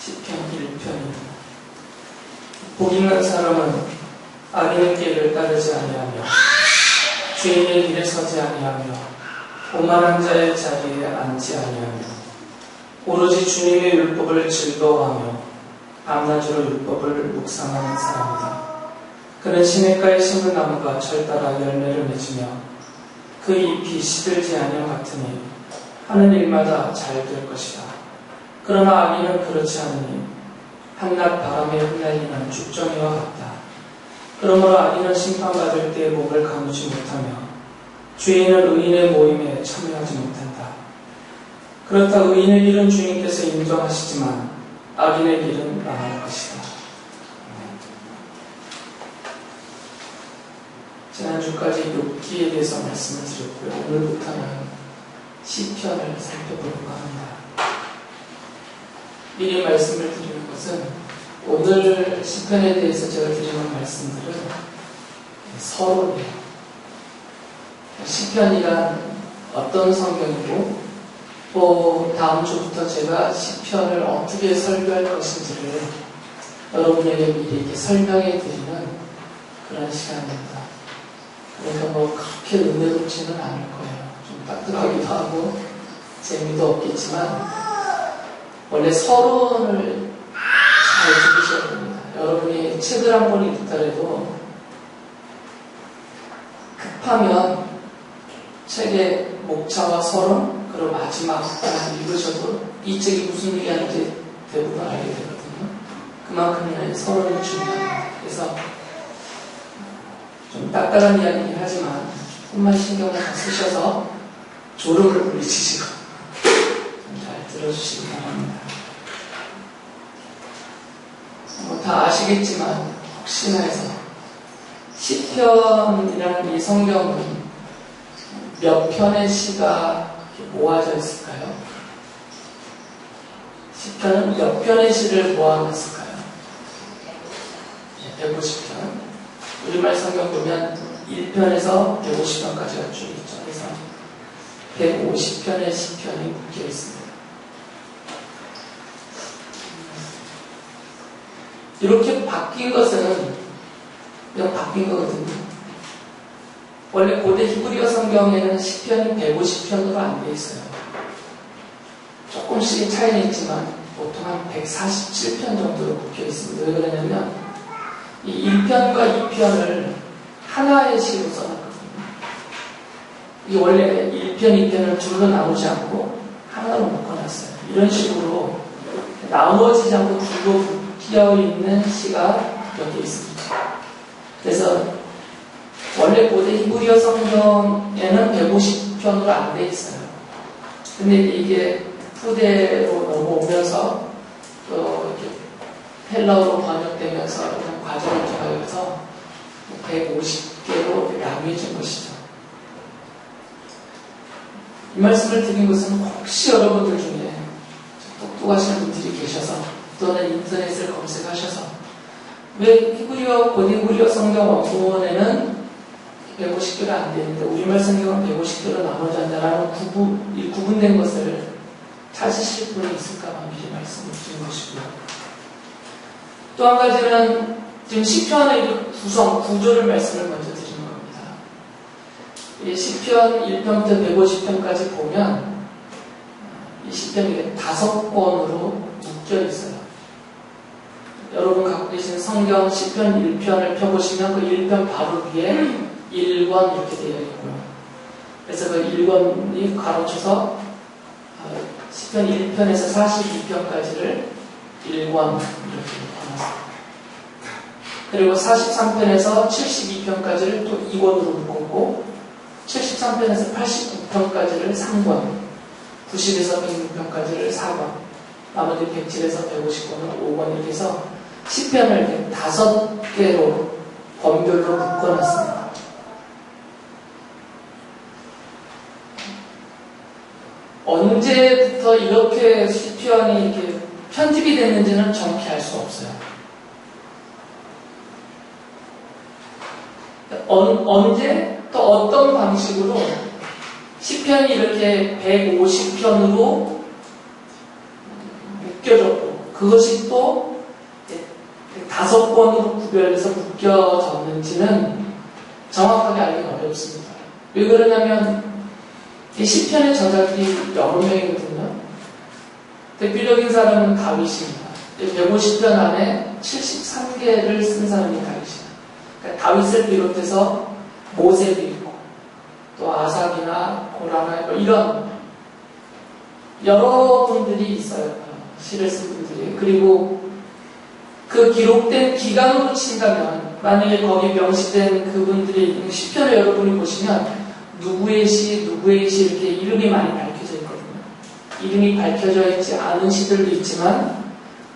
시편 1편입니다. 복 있는 사람은 악인의 길을 따르지 아니하며 죄인의 길에 서지 아니하며 오만한 자의 자리에 앉지 아니하며 오로지 주님의 율법을 즐거워하며 밤낮으로 율법을 묵상하는 사람이다. 그는 시냇가에 심은 나무가 철따라 열매를 맺으며 그 잎이 시들지 아니함 같으니 하는 일마다 잘 될 것이다. 그러나 악인은 그렇지 않으니 한낮 바람에 흩날리는 죽정이와 같다. 그러므로 악인은 심판받을 때에 목을 가누지 못하며 죄인은 의인의 모임에 참여하지 못한다. 그렇다 의인의 길은 주님께서 인정하시지만 악인의 길은 망할 것이다. 지난주까지 욥기에 대해서 말씀을 드렸고요. 오늘부터는 시편을 살펴보려고 합니다. 미리 말씀을 드리는 것은 오늘 시편에 대해서 제가 드리는 말씀들은 서론이에요. 시편이란 어떤 성경이고 또 다음 주부터 제가 시편을 어떻게 설교할 것인지를 여러분에게 미리 이렇게 설명해 드리는 그런 시간입니다. 그러니까 그렇게 은혜롭지는 않을 거예요. 좀 따뜻하기도 하고 재미도 없겠지만 원래 서론을 잘 들으셔야 됩니다. 여러분이 책을 한 권 읽더라도 급하면 책의 목차와 서론 그리고 마지막까지 읽으셔도 이 책이 무슨 얘기하는지 대부분 알게 되거든요. 그만큼이나 서론이 중요합니다. 그래서 좀 딱딱한 이야기긴 하지만 조금만 신경을 다 쓰셔서 졸음을 물리치시고 좀 잘 들어주시기 바랍니다. 다 아시겠지만 혹시나 해서 시편이라는 이 성경은 몇 편의 시가 모아져 있을까요? 시편은 몇 편의 시를 모아놨을까요? 150편. 우리말 성경 보면 1편에서 150편까지가 쭉 있죠. 그래서 150편의 시편이 묶여 있습니다. 이렇게 바뀐 것은 그냥 바뀐 거거든요. 원래 고대 히브리어 성경에는 시편이 150편으로 안 돼 있어요. 조금씩 차이는 있지만 보통 한 147편 정도로 묶여 있습니다. 왜 그러냐면 이 1편과 2편을 하나의 시로 써놨거든요. 이게 원래 1편, 2편을 둘로 나누지 않고 하나로 묶어놨어요. 이런 식으로 나누어지지 않고 둘로 끼어 있는 시가 여기 있습니다. 그래서 원래 고대 히브리어 성경에는 150편으로 안 돼 있어요. 근데 이게 후대로 넘어오면서 또 이렇게 헬라어로 번역되면서 이런 과정을 통해서 150개로 나뉘어진 것이죠. 이 말씀을 드린 것은 혹시 여러분들 중에 똑똑하신 분들이 계셔서 또는 인터넷을 검색하셔서 왜 고대 히브리어 성경 원문에는 150개가 안 되는데 우리말 성경은 150개로 나눠졌다라는 구분된 것을 찾으실 분이 있을까봐 미리 말씀을 드린 것이고요. 또 한 가지는 지금 시편의 구조를 말씀을 먼저 드리는 겁니다. 이 시편 1편부터 150편까지 보면 이 시편이 5권으로 묶여 있어요. 여러분 갖고 계신 성경 시편 1편을 펴보시면 그 1편 바로 위에 1권 이렇게 되어 있고요. 그래서 그 1권이 가로쳐서 시편 1편에서 42편까지를 1권 이렇게 나눴습니다. 그리고 43편에서 72편까지를 또 2권으로 묶었고 73편에서 89편까지를 3권 90에서 106편까지를 4권 나머지 107에서 150권을 5권 이렇게 해서 10편을 5개로 권별로 묶어놨습니다. 언제부터 이렇게 시편이 이렇게 편집이 됐는지는 정확히 알 수 없어요. 언제 또 어떤 방식으로 시편이 이렇게 150편으로 묶여졌고 그것이 또 5번으로 구별해서 묶여졌는지는 정확하게 알기는 어렵습니다. 왜 그러냐면 이 시편의 저자들이 여러 명이거든요. 대표적인 사람은 다윗입니다. 150편 안에 73개를 쓴 사람이 다윗이에요. 그러니까 다윗을 비롯해서 모세도 있고 또 아삽이나 고라나 뭐 이런 여러 분들이 있어요. 시를 쓴 분들이. 그리고 그 기록된 기간으로 친다면 만약에 거기 명시된 그분들이 있는 시편을 여러분이 보시면 누구의 시 이렇게 이름이 많이 밝혀져 있거든요. 이름이 밝혀져 있지 않은 시들도 있지만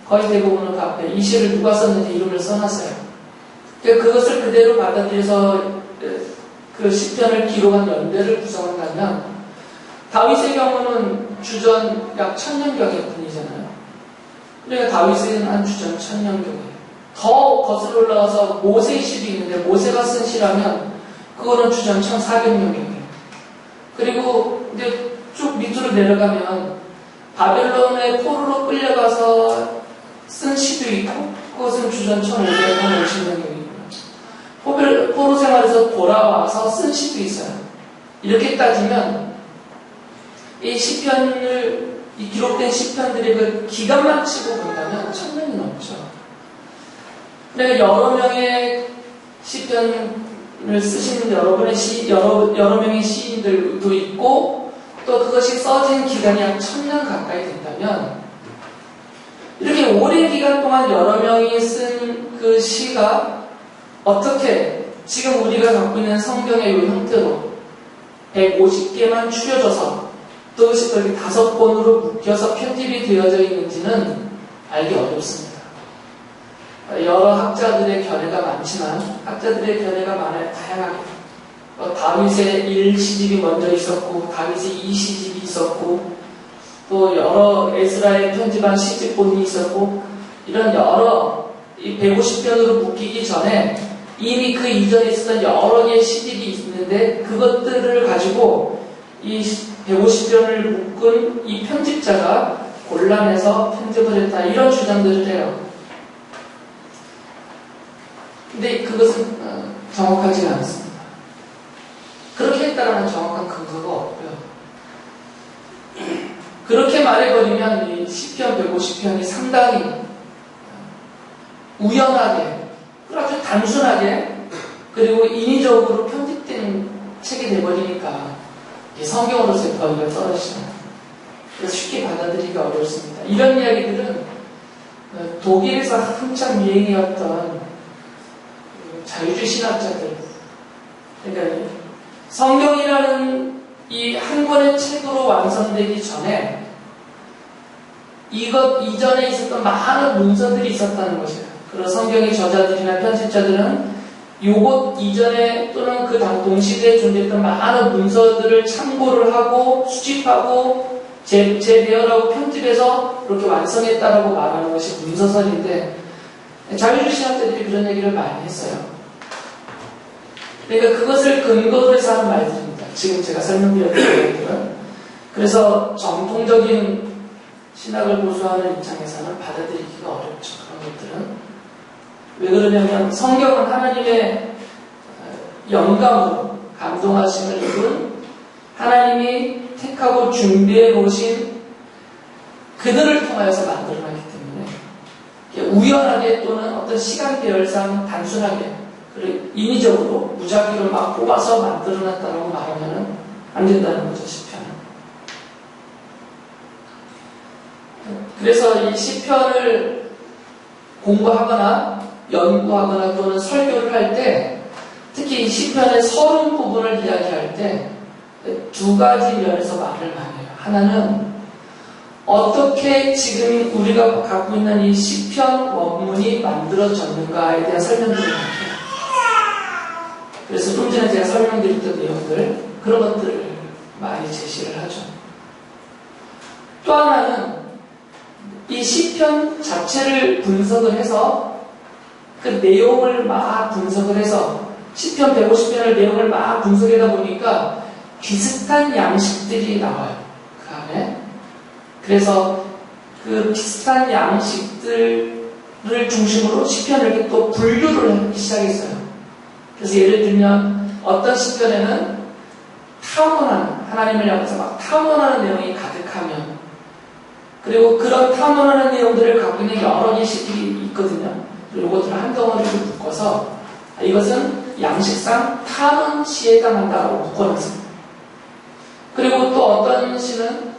거의 대부분은 그 앞에 이 시를 누가 썼는지 이름을 써놨어요. 그러니까 그것을 그대로 받아들여서 그 시편을 기록한 연대를 구성한다면 다윗의 경우는 주전 약 1000년경의 분이잖아요. 그러니까 다윗은 한 주전 1000년경이에요. 더 거슬러 올라가서 모세의 시도 있는데 모세가 쓴 시라면 그거는 주전 1400년경이에요. 그리고 이제 쭉 밑으로 내려가면 바벨론의 포로로 끌려가서 쓴 시도 있고 그것은 주전 1550년경이고요. 포로 생활에서 돌아와서 쓴 시도 있어요. 이렇게 따지면 이 시편을 이 기록된 시편들의 그 기간만 치고 본다면 1000년이 넘죠. 그러니까 여러 명의 시편을 쓰신 여러 명의 시인들도 있고 또 그것이 써진 기간이 한 1000년 가까이 된다면 이렇게 오랜 기간 동안 여러 명이 쓴 그 시가 어떻게 지금 우리가 갖고 있는 성경의 이 형태로 150개만 추려져서 또 그것이 또 이렇게 5번으로 묶여서 편집이 되어져 있는지는 알기 어렵습니다. 여러 학자들의 견해가 많지만 학자들의 견해가 많아요. 다양하게. 다윗의 1시집이 먼저 있었고 다윗의 2시집이 있었고 또 여러 에스라의 편집한 시집본이 있었고 이런 여러 이 150편으로 묶이기 전에 이미 그 이전에 있었던 여러 개의 시집이 있는데 그것들을 가지고 이 150편을 묶은 이 편집자가 곤란해서 편집을 했다 이런 주장들을 해요. 근데 그것은 정확하지 않습니다. 그렇게 했다라는 정확한 근거가 없고요. 그렇게 말해버리면 이 시편 150편이 상당히 우연하게 아주 단순하게 그리고 인위적으로 편집된 책이 돼버리니까 성경으로서의 권위가 떨어지잖아요. 그래서 쉽게 받아들이기가 어렵습니다. 이런 이야기들은 독일에서 한참 유행이었던 자유주의 신학자들 그러니까 성경이라는 이 한 권의 책으로 완성되기 전에 이것 이전에 있었던 많은 문서들이 있었다는 것이에요. 그런 성경의 저자들이나 편집자들은 요것 이전에 또는 그 동시대에 존재했던 많은 문서들을 참고를 하고 수집하고 재배열하고 편집해서 그렇게 완성했다라고 말하는 것이 문서설인데 자유주의 신학자들이 그런 얘기를 많이 했어요. 그러니까 그것을 근거로 해서 하는 말들입니다. 지금 제가 설명드렸던 얘기들은. 그래서 정통적인 신학을 고수하는 입장에서는 받아들이기가 어렵죠. 그런 것들은. 왜 그러냐면 성경은 하나님의 영감으로 감동하심을 입은 하나님이 택하고 준비해 놓으신 그들을 통하여서 만들어놨기 때문에 우연하게 또는 어떤 시간 배열상 단순하게 그리고 인위적으로 무작위로 막 뽑아서 만들어놨다고 말하면 안 된다는 거죠. 시편은. 그래서 이 시편을 공부하거나 연구하거나 또는 설교를 할 때 특히 이 시편의 서론 부분을 이야기할 때 두 가지 면에서 말을 많이 해요. 하나는 어떻게 지금 우리가 갖고 있는 이 시편 원문이 만들어졌는가에 대한 설명들을 많이 해요. 그래서 좀 전에 제가 설명드렸던 내용들 그런 것들을 많이 제시를 하죠. 또 하나는 이 시편 자체를 분석을 해서 그 내용을 막 분석을 해서 시편 150편의 내용을 막 분석하다 보니까 비슷한 양식들이 나와요. 그 안에. 그래서 그 비슷한 양식들을 중심으로 시편을 이렇게 또 분류를 하기 시작했어요. 그래서 예를 들면 어떤 시편에는 탐언하는, 하나님을 향해서 막 탐언하는 내용이 가득하면, 그리고 그런 탐언하는 내용들을 갖고 있는 여러 계시들이 있거든요. 그리고 이것들을 한 덩어리로 묶어서 이것은 양식상 탐언시에 해당한다고 묶어놨습니다. 그리고 또 어떤 시는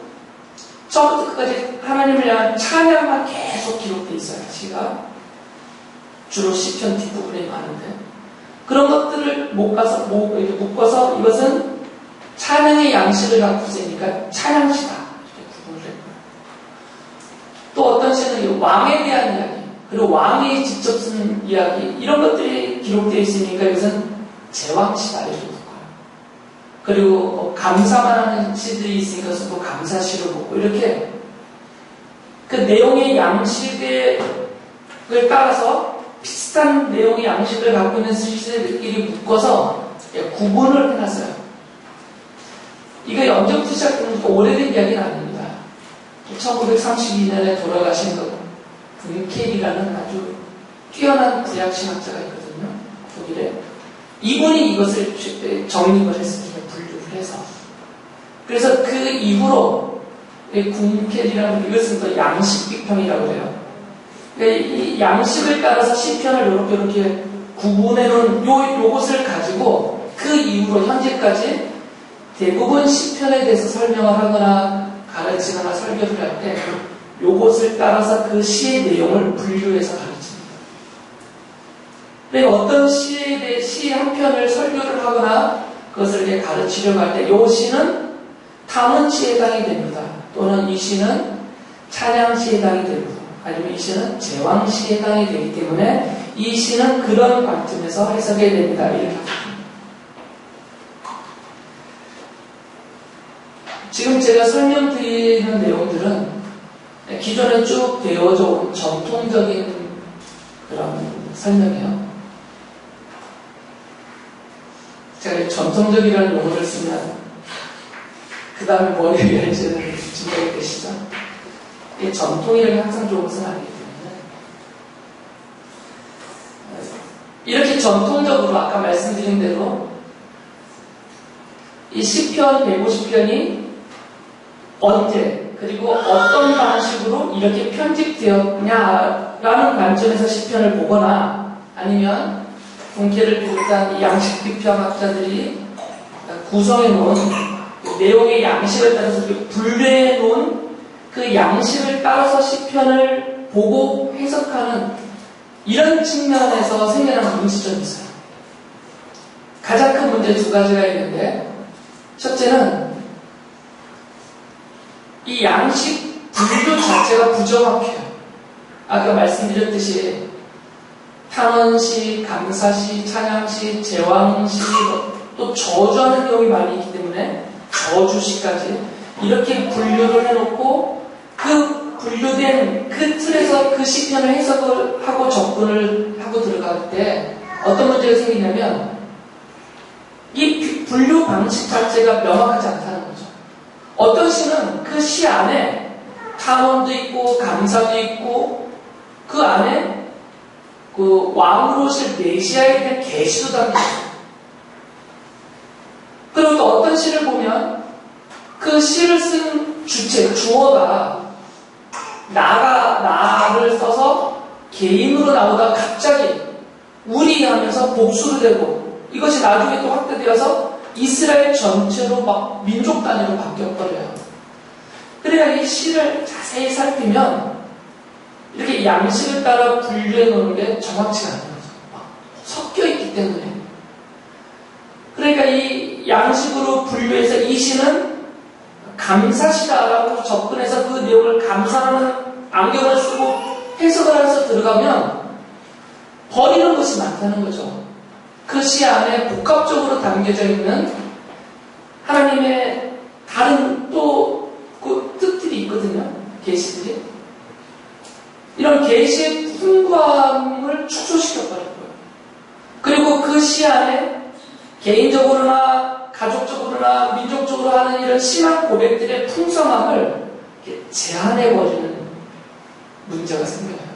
처음부터 끝까지 하나님을 향한 찬양만 계속 기록되어 있어요. 시가 주로 시편 뒷부분에 많은데, 그런 것들을 묶어서 이것은 찬양의 양식을 갖고 있으니까 찬양시다 이렇게 구분을 했고요. 또 어떤 시는 왕에 대한 이야기, 그리고 왕이 직접 쓴 이야기, 이런 것들이 기록되어 있으니까 이것은 제왕시다 이렇게 묶어요. 그리고 뭐 감사만 하는 시들이 있으니까 또 감사시로 묶고, 이렇게 그 내용의 양식을 따라서 비슷한 내용의 양식을 갖고 있는 시들끼리 묶어서 구분을 해놨어요. 이게 언제부터 시작됐는지 오래된 이야기는 아닙니다. 1932년에 돌아가신 분켈이라는 아주 뛰어난 구약신학자가 있거든요. 독일에. 이분이 이것을 정립을 했습니다. 분류를 해서. 그래서 그 이후로 군켈이라는, 이것은 또 양식비평이라고 해요. 그러니까 이 양식을 따라서 시편을 이렇게 구분해 놓은 요것을 가지고 그 이후로 현재까지 대부분 시편에 대해서 설명을 하거나 가르치거나 설교를 할 때 요것을 따라서 그 시의 내용을 분류해서 가르칩니다. 그러니까 어떤 시 한 편을 설교를 하거나 그것을 이렇게 가르치려고 할 때 요 시는 탐언시에 해당이 됩니다. 또는 이 시는 찬양시에 해당이 됩니다. 아니면 이 시는 제왕시에 해당이 되기 때문에 이 시는 그런 관점에서 해석해야 됩니다. 이렇게 지금 제가 설명드리는 내용들은 기존에 쭉 되어져 온 전통적인 그런 설명이에요. 제가 전통적이라는 용어를 쓰면 그 다음에 뭘 얘기할지는 준비가 되시죠? 이 전통이라는 게 항상 좋은 것은 아니기 때문에 이렇게 전통적으로 아까 말씀드린 대로 이 시편 150편이 언제 그리고 어떤 방식으로 이렇게 편집되었냐라는 관점에서 시편을 보거나, 아니면 군켈을 비롯한 이 양식비평학자들이 구성해 놓은 내용의 양식을 따라서 분류해 놓은 그 양식을 따라서 시편을 보고 해석하는 이런 측면에서 생겨나는 문제점이 있어요. 가장 큰 문제 두 가지가 있는데, 첫째는 이 양식 분류 자체가 부정확해요. 아까 말씀드렸듯이 탐언시, 감사시, 찬양시, 제왕시, 또 저주하는 내용이 많이 있기 때문에 저주시까지 이렇게 분류를 해놓고 그 분류된 그 틀에서 그 시편을 해석을 하고 접근을 하고 들어갈 때 어떤 문제가 생기냐면 이 분류 방식 자체가 명확하지 않다는 거죠. 어떤 시는 그 시 안에 탐언도 있고 감사도 있고 그 안에 그 왕으로 오실 메시아에 대한 계시도 담겨있어요. 그리고 또 어떤 시를 보면 그 시를 쓴 주체, 주어가 나를 써서 개인으로 나오다가 갑자기 우리 하면서 복수로 되고, 이것이 나중에 또 확대되어서 이스라엘 전체로 막 민족 단위로 바뀌어버려요. 그래야 이 시를 자세히 살피면 이렇게 양식을 따라 분류해 놓는 게 정확치가 않아요. 막 섞여 있기 때문에. 그러니까 이 양식으로 분류해서 이 시는 감사시다라고 접근해서 그 내용을 감사하는 안경을 쓰고 해석을 해서 들어가면 버리는 것이 많다는 거죠. 그 시 안에 복합적으로 담겨져 있는 하나님의 다른 또 그 뜻들이 있거든요. 계시들이. 이런 계시의 풍부함을 축소시켜버린 거예요. 그리고 그 시 안에 개인적으로나 가족적으로나 민족적으로 하는 이런 신앙 고백들의 풍성함을 제한해버리는 문제가 생겨요.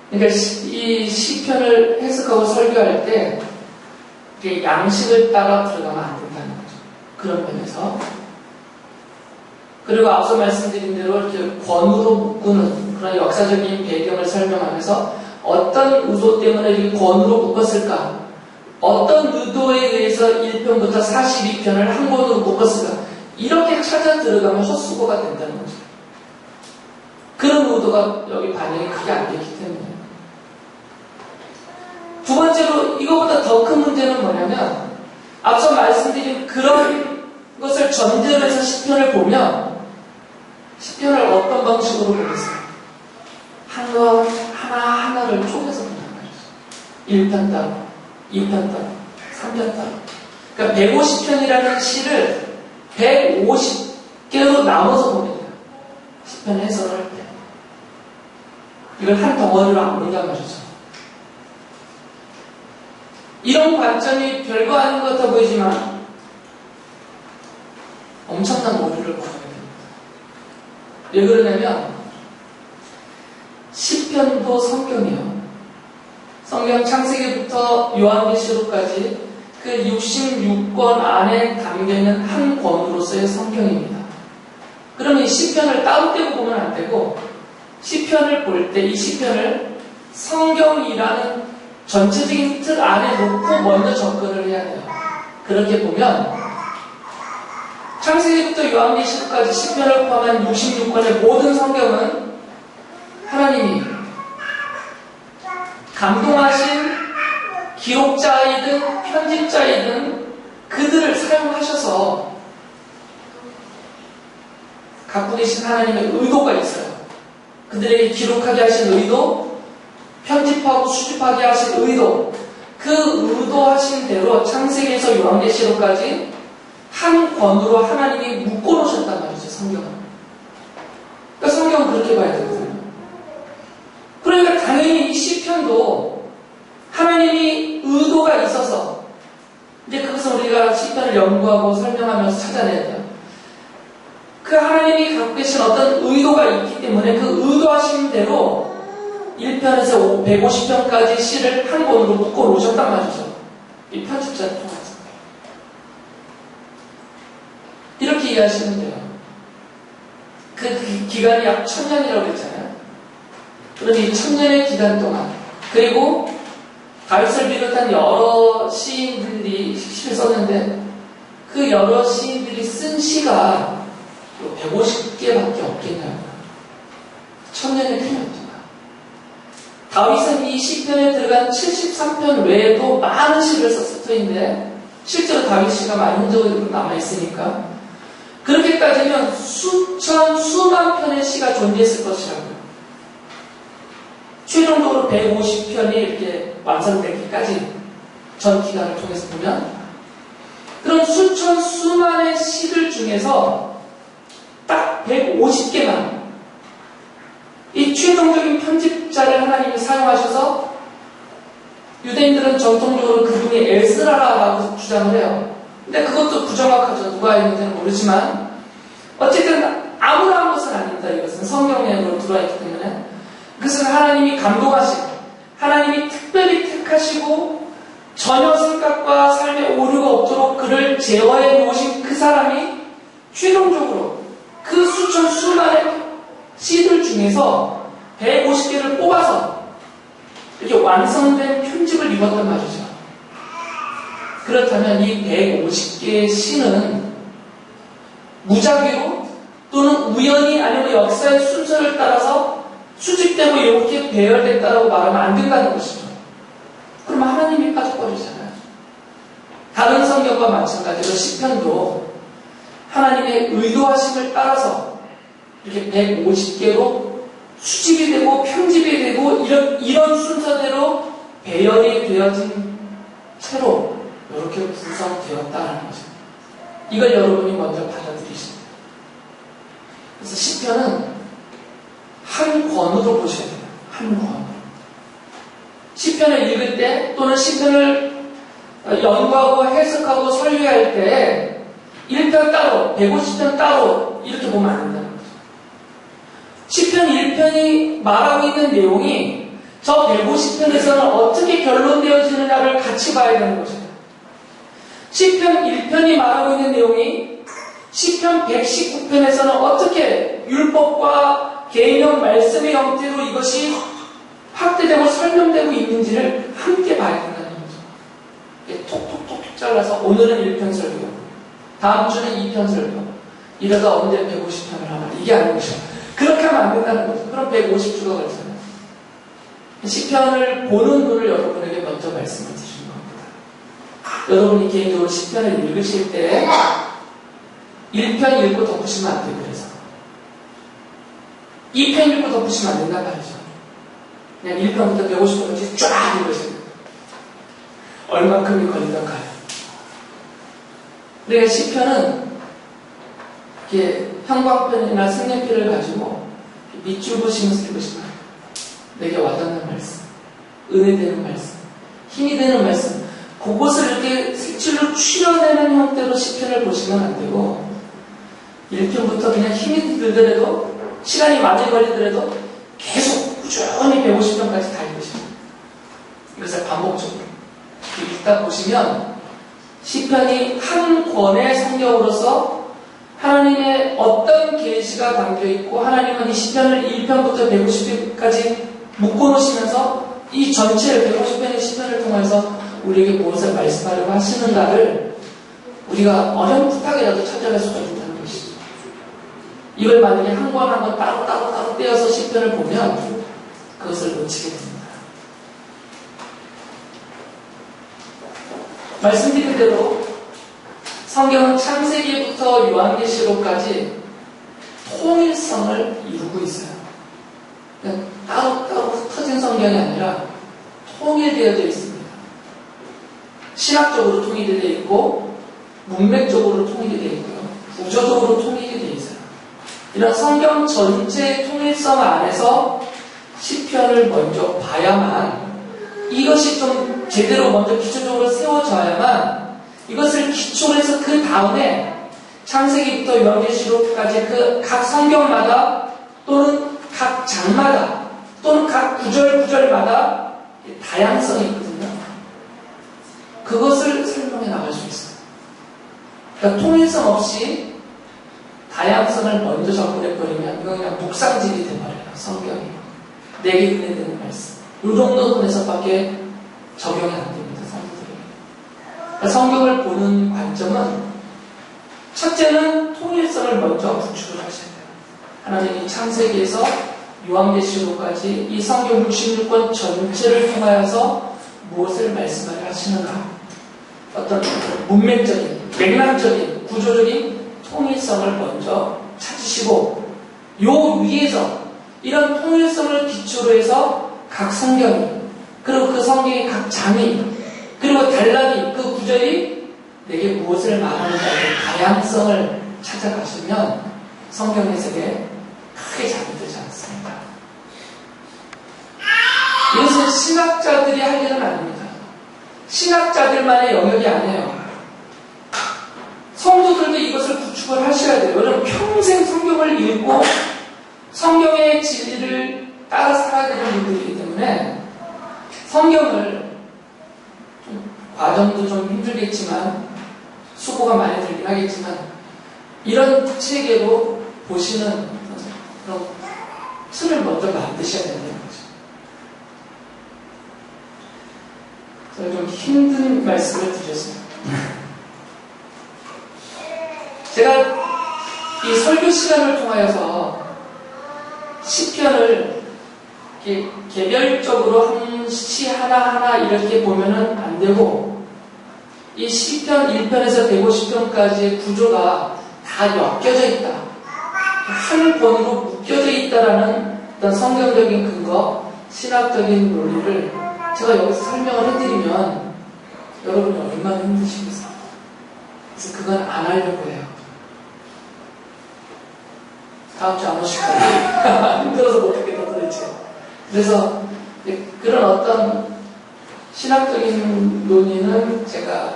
그러니까 이 시편을 해석하고 설교할 때 이게 양식을 따라 들어가면 안 된다는 거죠. 그런 면에서. 그리고 앞서 말씀드린 대로 이렇게 권으로 묶는 그런 역사적인 배경을 설명하면서 어떤 의도 때문에 이렇게 권으로 묶었을까? 어떤 의도에 의해서 1편부터 42편을 한 권으로 묶었을까? 이렇게 찾아 들어가면 헛수고가 된다는 거죠. 그런 의도가 여기 반영이 크게 안 되기 때문에. 두 번째로 이거보다 더 큰 문제는 뭐냐면 앞서 말씀드린 그런 것을 전제로 해서 시편을 보면 시편을 어떤 방식으로 보겠어요? 하나하나를 쪼개서 본단 말이죠. 1편 따로, 2편 따로, 3편 따로. 그러니까 150편이라는 시를 150개로 나눠서 보게 돼요. 시편 해설을 할 때. 이걸 한 덩어리로 안 본단 말이죠. 이런 관점이 별거 아닌 것 같아 보이지만 엄청난 오류를 범하게 됩니다. 왜 그러냐면 시편도 성경이에요. 성경 창세기부터 요한계시록까지 그 66권 안에 담겨있는 한 권으로서의 성경입니다. 그러면 이 시편을 따로 떼고 보면 안 되고 시편을 볼 때 이 시편을 성경이라는 전체적인 틀 안에 놓고 먼저 접근을 해야 돼요. 그렇게 보면 창세기부터 요한계시록까지 시편을 포함한 66권의 모든 성경은 하나님이 감동하신 기록자이든 편집자이든 그들을 사용하셔서 갖고 계신 하나님의 의도가 있어요. 그들에게 기록하게 하신 의도, 편집하고 수집하게 하신 의도, 그 의도하신 대로 창세기에서 요한계시록까지 한 권으로 하나님이 묶어놓으셨단 말이죠, 성경은. 그러니까 성경은 그렇게 봐야 되거든요. 그러니까 당연히 이 시편도 하나님이 의도가 있어서 이제 그것은 우리가 시편을 연구하고 설명하면서 찾아내야 돼요. 그 하나님이 갖고 계신 어떤 의도가 있기 때문에 그 의도하신 대로 1편에서 150편까지 시를 한 권으로 묶어 놓으셨단 말이죠. 이 편집자를 통해서. 이렇게 이해하시면 돼요. 그 기간이 약 1000년이라고 했잖아요. 그러니 이 1000년의 기간 동안, 그리고 다윗을 비롯한 여러 시인들이 시를 썼는데 그 여러 시인들이 쓴 시가 150개밖에 없겠냐고요. 1000년의 기간 동안. 다윗은 이 시편에 들어간 73편 외에도 많은 시를 썼을 터인데 실제로 다윗 시가 많은 흔적으로 남아있으니까 그렇게 따지면 수만 편의 시가 존재했을 것이라고요. 최종적으로 150편이 이렇게 완성되기까지 전 기간을 통해서 보면 그런 수만의 시들 중에서 딱 150개만 이 최종적인 편집자를 하나님이 사용하셔서 유대인들은 전통적으로 그분이 에스라라고 주장을 해요. 근데 그것도 부정확하죠. 누가 있는지는 모르지만 어쨌든 아무나 한 것은 아닙니다. 이것은 성경 내용으로 들어와 있기 때문에 그것은 하나님이 감동하신 하나님이 특별히 택하시고 전혀 생각과 삶의 오류가 없도록 그를 제어해 놓으신 그 사람이 최종적으로 그 수만의 시들 중에서 150개를 뽑아서 이렇게 완성된 편집을 입었단 말이죠. 그렇다면 이 150개의 시는 무작위로 또는 우연히 아니면 역사의 순서를 따라서 수집되고 이렇게 배열됐다고 말하면 안 된다는 것이죠. 그러면 하나님이 빠져버리잖아요. 다른 성경과 마찬가지로 시편도 하나님의 의도하심을 따라서 이렇게 150개로 수집이 되고 편집이 되고 이런 순서대로 배열이 되어진 채로 이렇게 구성되었다는 거죠. 이걸 여러분이 먼저 받아들이시면 돼요. 그래서 시편은 한 권으로 보셔야 돼요. 한 권으로. 시편을 읽을 때 또는 시편을 연구하고 해석하고 설교할 때 1편 따로, 150편 따로 이렇게 보면 안 된다는 거죠. 시편 1편이 말하고 있는 내용이 저 150편에서는 어떻게 결론되어지느냐를 같이 봐야 되는 거죠. 시편 1편이 말하고 있는 내용이 시편 119편에서는 어떻게 율법과 계명 말씀의 형태로 이것이 확대되고 설명되고 있는지를 함께 봐야 된다는 거죠. 톡톡톡 잘라서 오늘은 1편 설교, 다음 주는 2편 설교, 이러다 언제 150편을 하나, 이게 아닌 거죠. 그렇게 하면 안 된다는 거죠. 그럼 150주가 걸리잖아요. 시편을 보는 눈을 여러분에게 먼저 말씀을 드리는 겁니다. 여러분이 개인적으로 시편을 읽으실 때 1편 읽고 덮으시면 안 돼요. 그래서 2편 읽고 덮으시면 안 된단 말이죠. 그냥 1편부터 150편까지 쫙 읽으세요. 얼만큼이 걸리던가요. 그러니까 시편은 이렇게 형광펜이나 색연필을 가지고 밑줄 보시면서 읽으시면 내게 와닿는 말씀, 은혜 되는 말씀, 힘이 되는 말씀, 그것을 이렇게 색칠로 추려내는 형태로 시편을 보시면 안 되고 1편부터 그냥 힘이 들더라도 시간이 많이 걸리더라도 계속 꾸준히 150편까지 다 읽으시면 이것을 반복적으로 읽다 보시면 시편이 한 권의 성경으로서 하나님의 어떤 계시가 담겨있고 하나님은 이 시편을 1편부터 150편까지 묶어놓으시면서 이 전체 150편의 시편을 통해서 우리에게 무엇을 말씀하려고 하시는가를 우리가 어렴풋하게라도 찾아갈 수가 있다는 것이죠. 이걸 만약에 한 권 한 권 따로 떼어서 시편을 보면 그것을 놓치게 됩니다. 말씀드린 대로 성경은 창세기부터 요한계시록까지 통일성을 이루고 있어요. 그냥 따로 흩어진 성경이 아니라 통일되어 있습니다. 신학적으로 통일이 되어 있고 문맥적으로 통일이 되어 있고요. 구조적으로 통일이 되어 있어요. 이런 성경 전체의 통일성 안에서 시편을 먼저 봐야만 이것이 좀 제대로 먼저 기초적으로 세워져야만 이것을 기초로 해서 그 다음에 창세기부터 요한계시록까지 그 각 성경마다 또는 각 장마다 또는 각 구절마다 다양성이 있거든요. 그것을 설명해 나갈 수 있어요. 그러니까 통일성 없이 다양성을 먼저 접근해버리면 이건 그냥 묵상집이 돼버려요. 성경이. 내게 은혜되는 말씀. 이 정도 선에서밖에 적용이 안 됩니다. 성경들에게. 성경을 보는 관점은 첫째는 통일성을 먼저 구축을 하셔야 돼요. 하나님이 창세기에서 요한계시록까지 이 성경 66권 전체를 통하여서 무엇을 말씀을 하시는가. 어떤 문맥적인, 맥락적인, 구조적인 통일성을 먼저 찾으시고 요 위에서 이런 통일성을 기초로 해서 각 성경이 그리고 그 성경의 각 장이 그리고 단락이 그 구절이 내게 무엇을 말하는가의 다양성을 찾아가시면 성경 해석에 크게 잘못되지 않습니다. 이것은 신학자들이 할 일은 아닙니다. 신학자들만의 영역이 아니에요. 성도들도 이것을 구축을 하셔야 돼요. 여러분 평생 성경을 읽고 성경의 진리를 따라 살아야 되는 분들이기 때문에 성경을 과정도 좀 힘들겠지만 수고가 많이 들긴 하겠지만 이런 체계로 보시는 그런 틀을 먼저 만드셔야 된다는 거죠. 제가 좀 힘든 말씀을 드렸어요. 제가 이 설교 시간을 통하여서 시편을 이렇게 개별적으로 한 시 하나하나 이렇게 보면은 안 되고 이 시편 1편에서 150편까지의 구조가 다 엮여져 있다. 한 권으로 묶여져 있다라는 어떤 성경적인 근거, 신학적인 논리를 제가 여기서 설명을 해드리면 여러분이 얼마나 힘드시겠어요. 그래서 그건 안 하려고 해요. 다음 주 안 오실 거예요. 힘들어서 못하겠다 도대체. 그래서 그런 어떤 신학적인 논의는 제가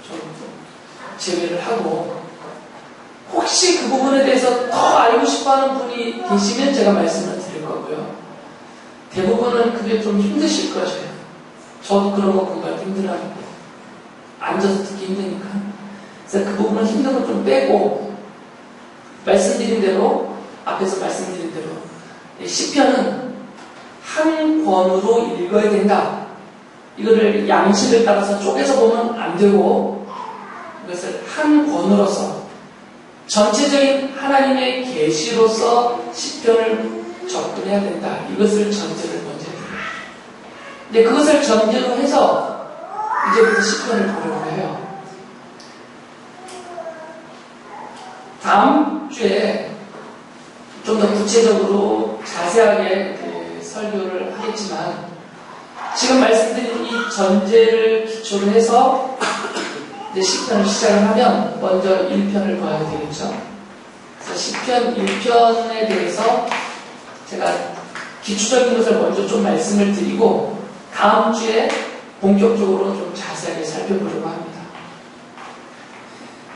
좀 제외를 하고 혹시 그 부분에 대해서 더 알고 싶어하는 분이 계시면 제가 말씀을 드릴 거고요. 대부분은 그게 좀 힘드실 거예요. 저도 그런 거 공부할 때 힘들어하고 앉아서 듣기 힘드니까. 그래서 그 부분은 힘든 거 좀 빼고 말씀드린 대로 앞에서 말씀드린 대로 시편은 한 권으로 읽어야 된다. 이거를 양식을 따라서 쪼개서 보면 안 되고 이것을 한 권으로서 전체적인 하나님의 계시로서 시편을 접근해야 된다. 이것을 전제를 먼저 해요. 근데 그것을 전제로 해서 이제부터 시편을 보려고 해요. 다음 주에 좀 더 구체적으로 자세하게 설교를 하겠지만 지금 말씀드린 이 전제를 기초로 해서 이제 시편을 시작을 하면 먼저 1편을 봐야 되겠죠. 그래서 시편 1편에 대해서 제가 기초적인 것을 먼저 좀 말씀을 드리고 다음 주에 본격적으로 좀 자세하게 살펴보려고 합니다.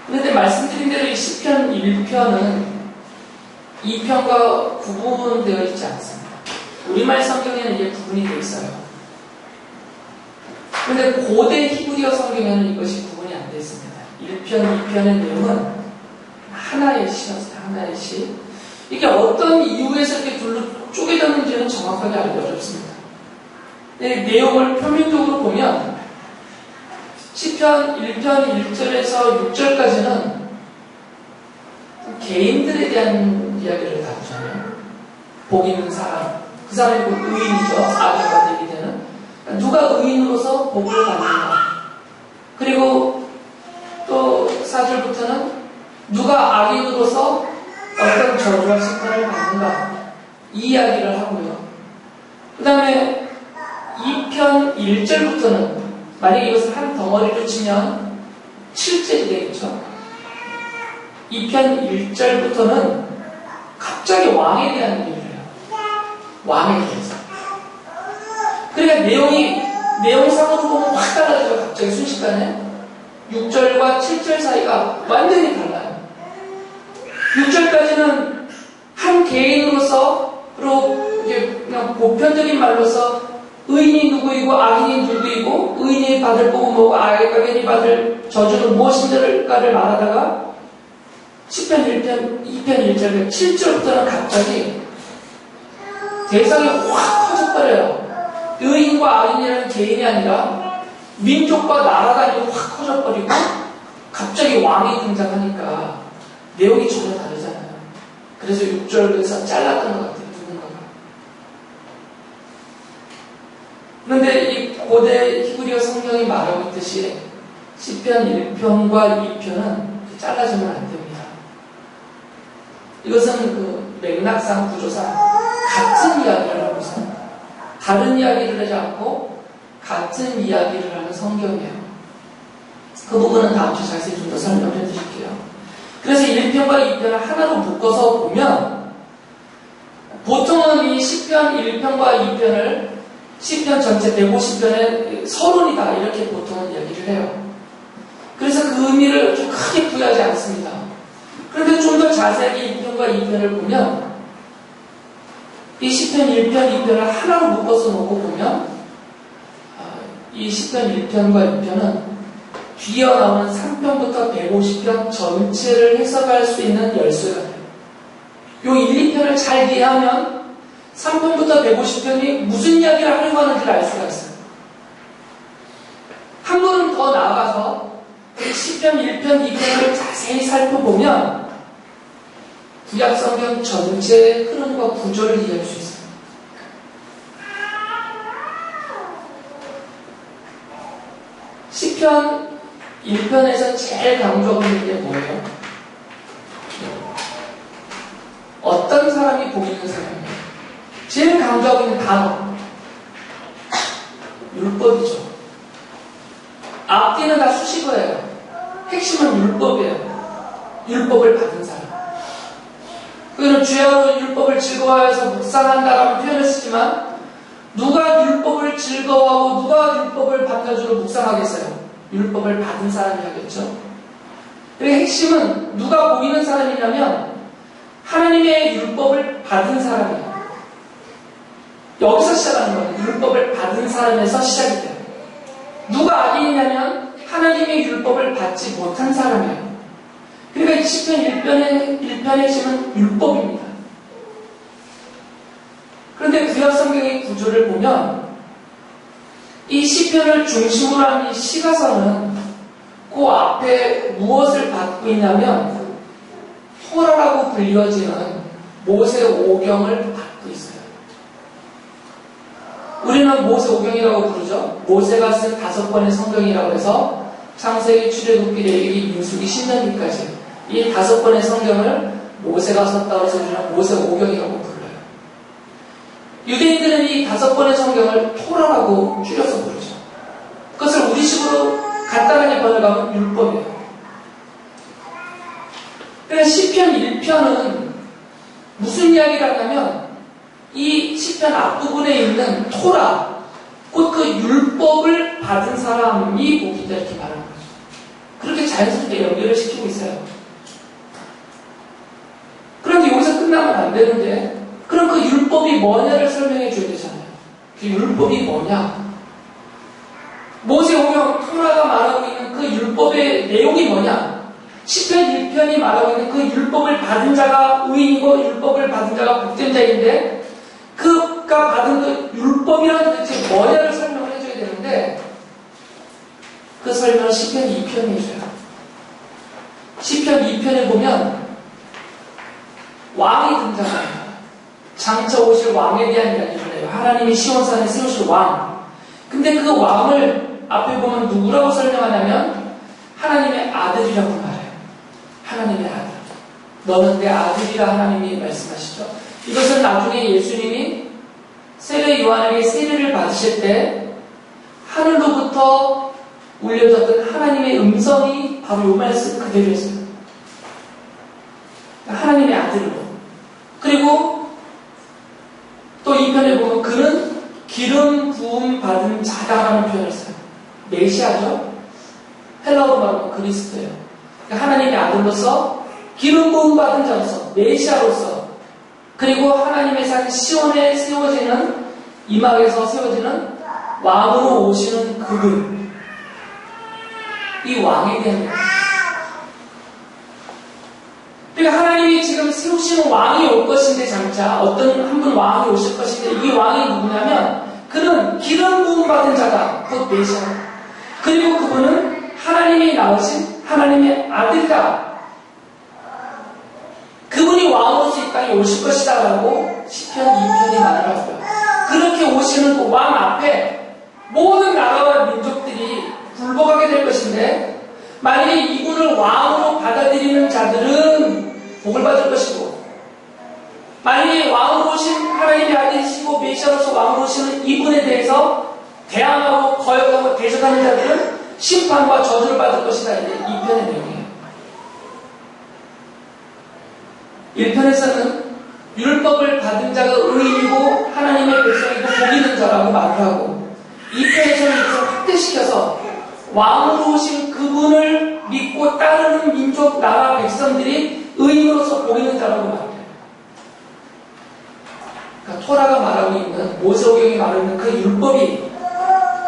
그런데 말씀드린 대로 이 시편 1편은 2편과 구분되어 있지 않습니다. 우리말 성경에는 이게 구분이 되어 있어요. 그런데 고대 히브리어 성경에는 이것이 구분이 안 되어 있습니다. 1편, 2편의 내용은 하나의 시였어요. 하나의 시. 이게 어떤 이유에서 이렇게 둘로 쪼개졌는지는 정확하게 알기 어렵습니다. 내용을 표면적으로 보면 시편 1편 1절에서 6절까지는 개인들에 대한 이야기를 다루잖아요. 복 있는 사람, 그 사람이 곧 의인이죠. 악인과 대기 되는. 누가 의인으로서 복을 받는가. 그리고 또 4절부터는 누가 악인으로서 어떤 저주와 심판을 받는가. 이 이야기를 하고요. 그 다음에 2편 1절부터는 만약에 이것을 한 덩어리로 치면 7절이 되겠죠. 2편 1절부터는 갑자기 왕에 대한 얘기를 해요. 왕에 대해서. 그러니까 내용상으로 보면 확 달라져요. 갑자기 순식간에. 6절과 7절 사이가 완전히 달라요. 6절까지는 한 개인으로서, 그리고 이제 그냥 보편적인 말로서 의인이 누구이고 악인이 누구이고 의인이 받을 복은 뭐고 악인이 받을 저주는 무엇인가를 말하다가 10편 1편 2편 1절 7절부터는 갑자기 대상이 확 커져버려요. 의인과 악인이라는 개인이 아니라 민족과 나라가 확 커져버리고 갑자기 왕이 등장하니까 내용이 전혀 다르잖아요. 그래서 6절에서 잘랐던 것 같아요. 누군가가. 그런데 이 고대 히브리어 성경이 말하고 있듯이 시편 1편과 2편은 잘라주면 안 됩니다. 이것은 그 맥락상 구조상 같은 이야기를 하고 있습니다. 다른 이야기를 하지 않고 같은 이야기를 하는 성경이에요. 그 부분은 다음 주 자세히 좀 더 설명해 드릴게요. 그래서 1편과 2편을 하나로 묶어서 보면 보통은 이 시편 1편과 2편을 시편 전체 150편의 서론이다 이렇게 보통은 이야기를 해요. 그래서 그 의미를 좀 크게 부여하지 않습니다. 그런데 좀 더 자세하게 1편과 2편을 보면 이 시편 1편, 2편을 하나로 묶어서 놓고 보면 이 시편 1편과 2편은 뒤에 나오는 3편부터 150편 전체를 해석할 수 있는 열쇠가 돼요. 이 1, 2편을 잘 이해하면 3편부터 150편이 무슨 이야기를 하려고 하는지를 알 수가 있어요. 한 걸음 더 나아가서 이 시편 1편, 2편을 자세히 살펴보면 구약성경 전체의 흐름과 구조를 이해할 수 있어요. 시편 1편에서 제일 강조하고 있는 게 뭐예요? 어떤 사람이 복 있는 사람이에요? 제일 강조하고 있는 단어 율법이죠. 앞뒤는 다 수식어예요. 핵심은 율법이에요. 율법을 받은 사람. 그는 주야로 율법을 즐거워해서 묵상한다라는 표현을 쓰지만 누가 율법을 즐거워하고 누가 율법을 반겨주로 묵상하겠어요? 율법을 받은 사람이 하겠죠. 그리고 핵심은 누가 복 있는 사람이냐면 하나님의 율법을 받은 사람이에요. 여기서 시작하는 거예요. 율법을 받은 사람에서 시작이 돼요. 누가 악인이냐면 하나님의 율법을 받지 못한 사람이에요. 그러니까 이 시편 1편의 핵심은 율법입니다. 그런데 구약 성경의 구조를 보면 이 시편을 중심으로 한 이 시가서는 그 앞에 무엇을 받고 있냐면 토라라고 불려지는 모세 오경을 받고 있어요. 우리는 모세 오경이라고 부르죠. 모세가 쓴 5권의 성경이라고 해서 창세기, 출애굽기, 레위기, 민수기, 신명기까지 이 5권의 성경을 모세가 썼다고 해서 우리는 모세 오경이라고 불러요. 유대인들은 이 5권의 성경을 토라라고 줄여서 부르죠. 그것을 우리식으로 간단하게 번역하면 율법이에요. 그래서 시편 1편은 무슨 이야기를 하냐면 이 시편 앞부분에 있는 토라, 곧 그 율법을 받은 사람이 복이다 이렇게 말하는 거죠. 그렇게 자연스럽게 연결을 시키고 있어요. 그런데 여기서 끝나면 안 되는데 그럼 그 율법이 뭐냐를 설명해 줘야 되잖아요. 그 율법이 뭐냐? 모세오경 토라가 말하고 있는 그 율법의 내용이 뭐냐? 시편 1편이 말하고 있는 그 율법을 받은 자가 의인이고 율법을 받은 자가 복된 자인데 그가 받은 그 율법이란 도대체 뭐냐를 설명을 해줘야 되는데 그 설명을 시편 2편에 해줘요. 시편 2편에 보면 왕이 등장합니다. 장차 오실 왕에 대한 이야기를 해요. 하나님이 시온산에 세우실 왕. 근데 그 왕을 앞에 보면 누구라고 설명하냐면 하나님의 아들이라고 말해요. 하나님의 아들. 너는 내 아들이라 하나님이 말씀하시죠. 이것은 나중에 예수님이 세례 요한에게 세례를 받으실 때 하늘로부터 울려졌던 하나님의 음성이 바로 요 말씀 그대로였어요. 하나님의 아들로. 그리고 또 이 편에 보면 그는 기름 부음 받은 자다라는 표현을 써요. 메시아죠. 헬라어로 말하면 그리스도예요. 그러니까 하나님의 아들로서 기름 부음 받은 자로서 메시아로서 그리고 하나님의 산 시온에 세워지는 이막에서 세워지는 왕으로 오시는 그분. 이 왕에 대한 이야기. 그러니까 하나님이 지금 세우시는 왕이 올 것인데 장차 어떤 한 분 왕이 오실 것인데 이 왕이 누구냐면 그는 기름 부음 받은 자다. 곧 메시아. 그리고 그분은 하나님이 낳으신 하나님의 아들이다. 그분이 왕으로서 이 땅에 오실 것이다 라고 시편 2편이 말을 하고요. 그렇게 오시는 그 왕 앞에 모든 나라와 민족들이 굴복하게 될 것인데 만약에 이분을 왕으로 받아들이는 자들은 복을 받을 것이고 만약에 왕으로 오신 하나님의 아들이시고 메시아로서 왕으로 오시는 이분에 대해서 대항하고 거역하고 대적하는 자들은 심판과 저주를 받을 것이다. 이게 2편의 내용이에요. 1편에서는 율법을 받은 자가 의인이고 하나님의 백성이고 복 있는 자라고 말을 하고 2편에서는 이것을 확대시켜서 왕으로 오신 그분을 믿고 따르는 민족, 나라, 백성들이 의인으로서 복 있는 자라고 말해요. 그러니까 토라가 말하고 있는 모세오경이 말하고 있는 그 율법이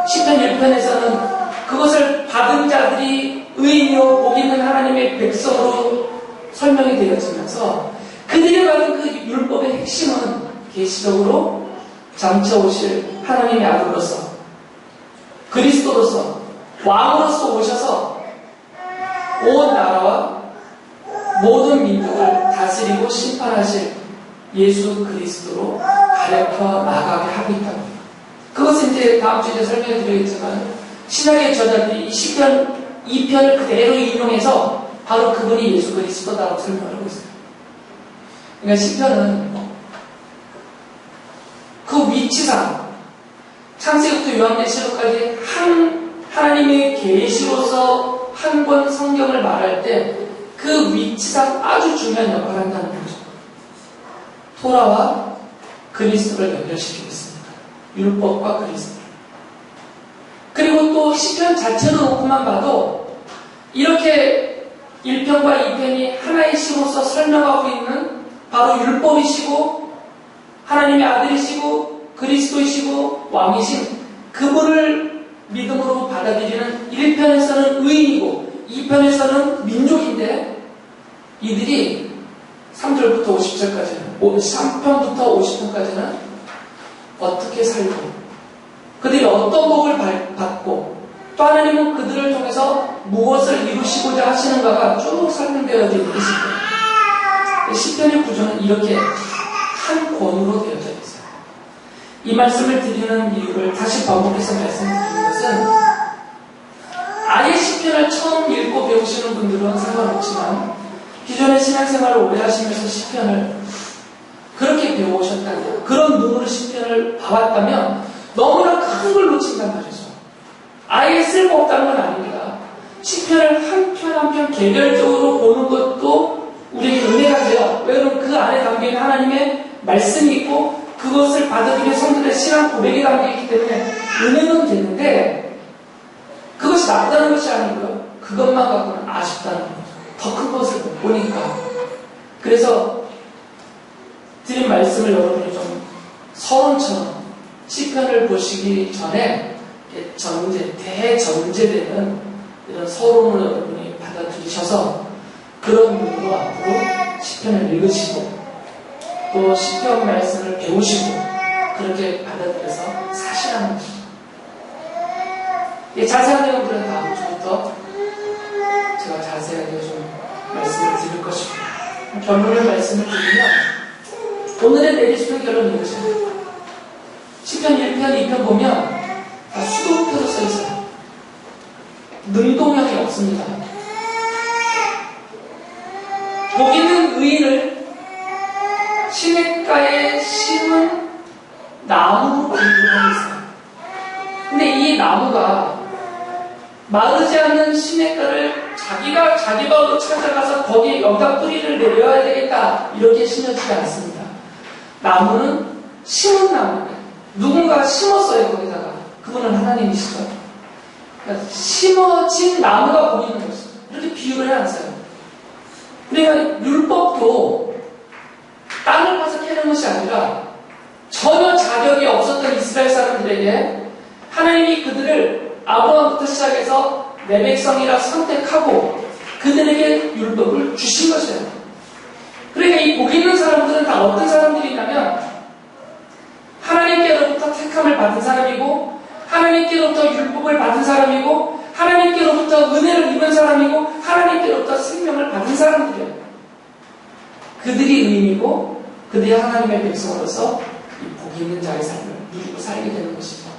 시편 1편에서는 그것을 받은 자들이 의인이요 복 있는 하나님의 백성으로 설명이 되어지면서 그들이 받은 그 율법의 핵심은 계시적으로 장차 오실 하나님의 아들로서 그리스도로서 왕으로서 오셔서 온 나라와 모든 민족을 다스리고 심판하실 예수 그리스도로 가르쳐 나가게 하고 있다고 합니다. 그것은 이제 다음 주에 설명해 드리겠지만 신약의 저자들이 이 시편 2편을 그대로 인용해서 바로 그분이 예수 그리스도다라고 설명을 하고 있어요. 그러니까 시편은 그 위치상 창세기부터 요한계시록까지 하나님의 계시로서 한 권 성경을 말할 때 그 위치상 아주 중요한 역할을 한다는 거죠. 토라와 그리스도를 연결시키고 있습니다. 율법과 그리스도. 그리고 또 시편 자체로 놓고만 봐도 이렇게 1편과 2편이 하나의 시로서 설명하고 있는 바로 율법이시고 하나님의 아들이시고 그리스도이시고 왕이신 그분을 믿음으로 받아들이는 1편에서는 의인이고 2편에서는 민족인데 이들이 3절부터 50절까지는 3편부터 50편까지는 어떻게 살고 그들이 어떤 복을 받고 또 하나님은 그들을 통해서 무엇을 이루시고자 하시는가가 쭉 설명되어 있는 시편. 시편의 구조는 이렇게 한 권으로 되어져 있어요. 이 말씀을 드리는 이유를 다시 반복해서 말씀드리는 것은 아예 시편을 처음 읽고 배우시는 분들은 상관없지만 기존의 신앙생활을 오래 하시면서 시편을 그렇게 배워오셨다면 그런 눈으로 시편을 봐왔다면 너무나 큰 걸 놓친단 말이죠. 아예 쓸모없다는 건 아닙니다. 시편을 한 편 한 편 개별적으로 보는 것도 우리에게 은혜가 돼요. 왜냐하면 그 안에 담겨있는 하나님의 말씀이 있고 그것을 받아들인 성도들의 신앙 고백이 담겨있기 때문에 은혜는 되는데 그것이 나쁘다는 것이 아니고요. 그것만 갖고는 아쉽다는 거죠. 더 큰 것을 못 보니까. 그래서 드린 말씀을 여러분이 좀 서론처럼 시편을 보시기 전에 대전제되는 이런 서론을 여러분이 받아들이셔서 그런 눈으로 앞으로 시편을 읽으시고 또 시편 말씀을 배우시고 그렇게 받아들여서 사시라는 것이죠. 자세한 내용들은 다음 주부터 제가 자세하게 좀 말씀을 드릴 것입니다. 결론을 말씀을 드리면 오늘의 내리 싶은 결론은 이것입니다. 시편 1편, 2편 보면 다 수도표로 써 있어요. 능동형이 없습니다. 복 있는 의인을 시냇가에 심은 나무로 비유하고 있어요. 근데 이 나무가 마르지 않는 시냇가를 자기가 자기 방으로 찾아가서 거기에 여기다 뿌리를 내려야 되겠다 이렇게 심어지지 않습니다. 나무는 심은 나무입니다. 누군가가 심었어요. 거기다가. 그분은 하나님이시죠. 그러니까 심어진 나무가 보이는 것이죠. 이렇게 비유를 해놨어요. 그러니까 율법도 땅을 파서 캐는 것이 아니라 전혀 자격이 없었던 이스라엘 사람들에게 하나님이 그들을 아브라함부터 시작해서 내 백성이라 선택하고 그들에게 율법을 주신 것이에요. 그러니까 이 복 있는 사람들은 다 어떤 사람들이냐면 하나님께로부터 택함을 받은 사람이고 하나님께로부터 율법을 받은 사람이고 하나님께로부터 은혜를 입은 사람이고 하나님께로부터 생명을 받은 사람들이에요. 그들이 의인이고 그들이 하나님의 백성으로서 이 복 있는 자의 삶을 누리고 살게 되는 것이죠.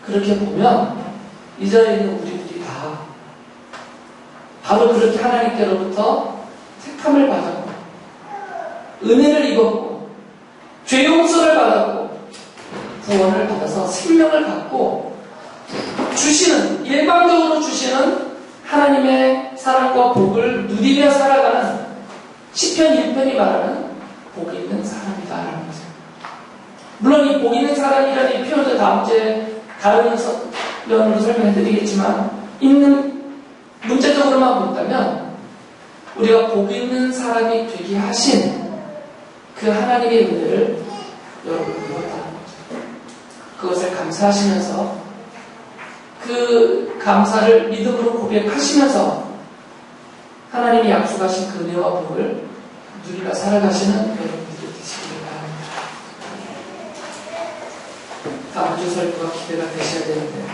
그렇게 보면 이 자리에 있는 우리들이 다 바로 그렇게 하나님께로부터 택함을 받았고 은혜를 입었고 죄 용서를 받았고 구원을 받아서 생명을 갖고 주시는 일방적으로 주시는 하나님의 사랑과 복을 누리며 살아가는 시편 1편이 말하는 복 있는 사람이다라는 거죠. 물론 이 복 있는 사람이라는 이 표현도 다음 주에 다른 면으로 설명해드리겠지만 있는 문자적으로만 본다면 우리가 복 있는 사람이 되게 하신 그 하나님의 은혜를 여러분 누렸다는 거죠. 그것을 감사하시면서 그 감사를 믿음으로 고백하시면서 하나님이 약속하신 그 은혜와 복을 누리며 살아가시는 여러분들이 되시길 바랍니다. 다음 주 설교가 기대가 되셔야 되는데